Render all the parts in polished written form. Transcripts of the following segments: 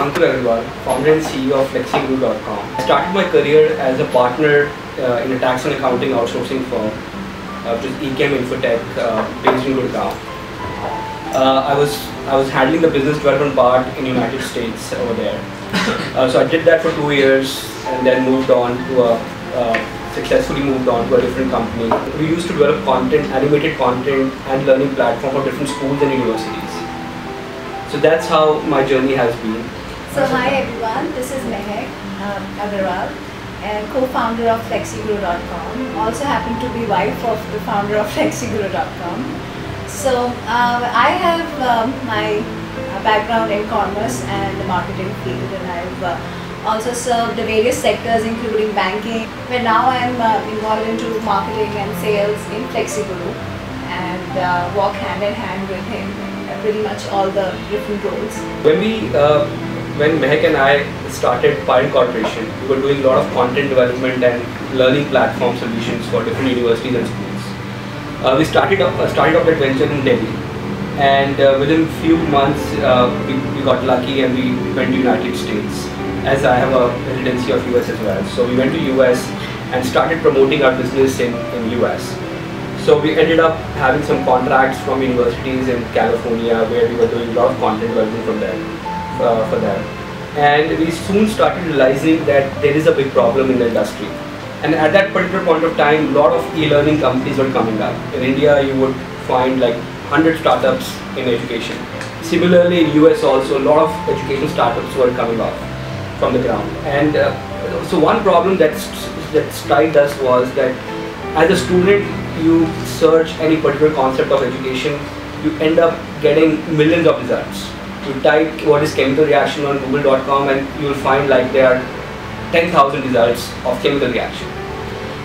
Ankur Agarwal, founder and CEO of Flexiguru.com. I started my career as a partner in a tax and accounting outsourcing firm, which is Echem Infotech, based in Gurgaon. I was handling the business development part in the United States over there. So I did that for 2 years and then successfully moved on to a different company. We used to develop content, animated content and learning platform for different schools and universities. So that's how my journey has been. So hi everyone, this is Mehak Agarwal and co-founder of Flexiguru.com. Also happen to be wife of the founder of Flexiguru.com. So I have my background in commerce and the marketing field, and I've also served the various sectors including banking, where now I am involved into marketing and sales in Flexiguru and walk hand in hand with him in pretty much all the different roles. When Mehak and I started Pixr8 Corporation, we were doing a lot of content development and learning platform solutions for different universities and schools. We started off that venture in Delhi, and within a few months we got lucky and we went to United States, as I have a residency of US as well. So we went to US and started promoting our business in US. So we ended up having some contracts from universities in California where we were doing a lot of content development from them, for them. And we soon started realizing that there is a big problem in the industry. And at that particular point of time, a lot of e-learning companies were coming up. In India, you would find like 100 startups in education. Similarly, in US also, a lot of education startups were coming up from the ground. And so one problem that struck us was that as a student, you search any particular concept of education, you end up getting millions of results. You type what is chemical reaction on google.com and you will find like there are 10,000 results of chemical reaction.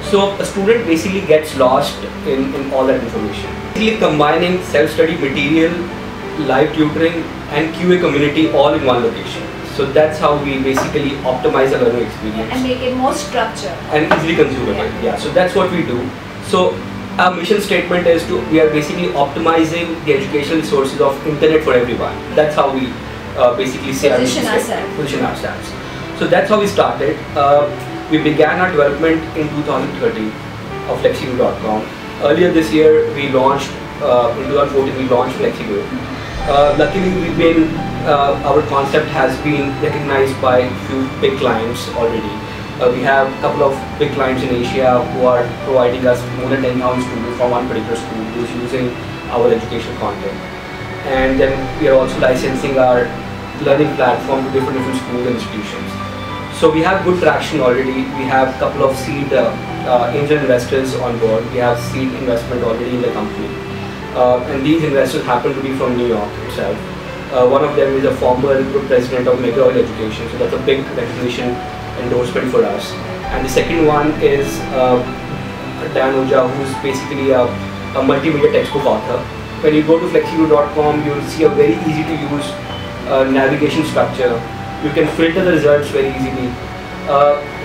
So a student basically gets lost in all that information. Basically combining self-study material, live tutoring and QA community all in one location. So that's how we basically optimize the learning experience. And make it more structured. And easily consumable. Yeah, so that's what we do. So our mission statement is we are basically optimizing the educational resources of internet for everyone. That's how we basically say position ourselves. So that's how we started. We began our development in 2013 of Flexiguru.com. Earlier this year, we launched, in 2014, we launched Flexiguru. Luckily, our concept has been recognized by a few big clients already. We have a couple of big clients in Asia who are providing us more than 10,000 students from one particular school who is using our educational content. And then we are also licensing our learning platform to different schools and institutions. So we have good traction already. We have a couple of seed angel investors on board. We have seed investment already in the company. And these investors happen to be from New York itself. One of them is a former group president of Mega Oil Education. So that's a big recognition endorsement for us. And the second one is Dan Oja, who's basically a multimedia textbook author. When you go to Flexiguru.com, you'll see a very easy to use navigation structure. You can filter the results very easily.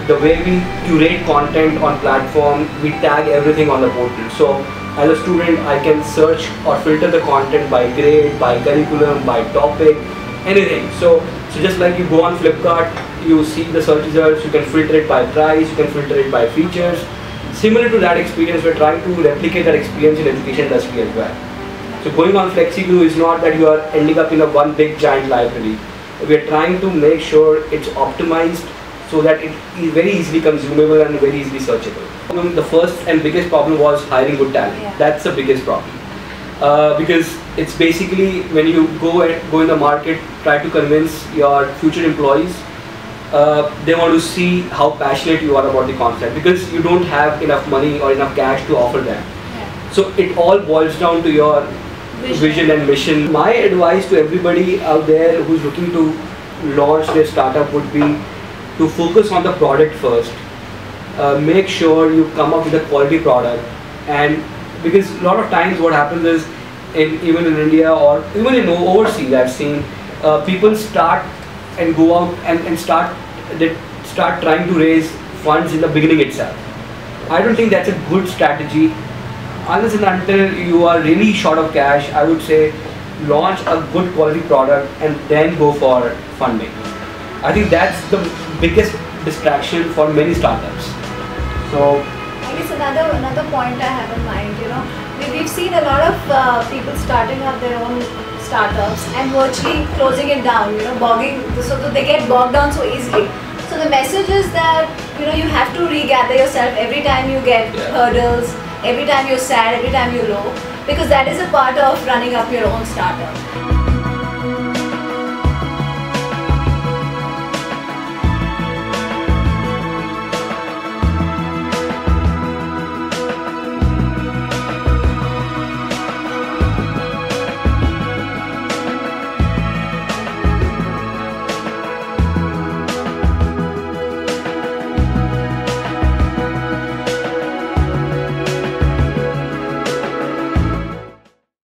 The way we curate content on platform, we tag everything on the portal. So as a student, I can search or filter the content by grade, by curriculum, by topic, anything. So just like you go on Flipkart, you see the search results, you can filter it by price, you can filter it by features. Similar to that experience, we're trying to replicate that experience in education industry as well. So going on Flexiguru is not that you are ending up in one big giant library. We are trying to make sure it's optimized so that it is very easily consumable and very easily searchable. The first and biggest problem was hiring good talent. Yeah. That's the biggest problem. Because it's basically when you go in the market, try to convince your future employees, they want to see how passionate you are about the concept, because you don't have enough money or enough cash to offer them. Yeah. So it all boils down to your vision and mission. My advice to everybody out there who's looking to launch their startup would be to focus on the product first. Make sure you come up with a quality product, and because a lot of times what happens is, even in India or even in overseas, I've seen people start and go out and start trying to raise funds in the beginning itself. I don't think that's a good strategy. Unless and until you are really short of cash, I would say launch a good quality product and then go for funding. I think that's the biggest distraction for many startups. So I guess another point I have in mind, we've seen a lot of people starting up their own startups and virtually closing it down, so that they get bogged down so easily. So the message is that you have to regather yourself every time you get hurdles, every time you're sad, every time you're low, because that is a part of running up your own startup.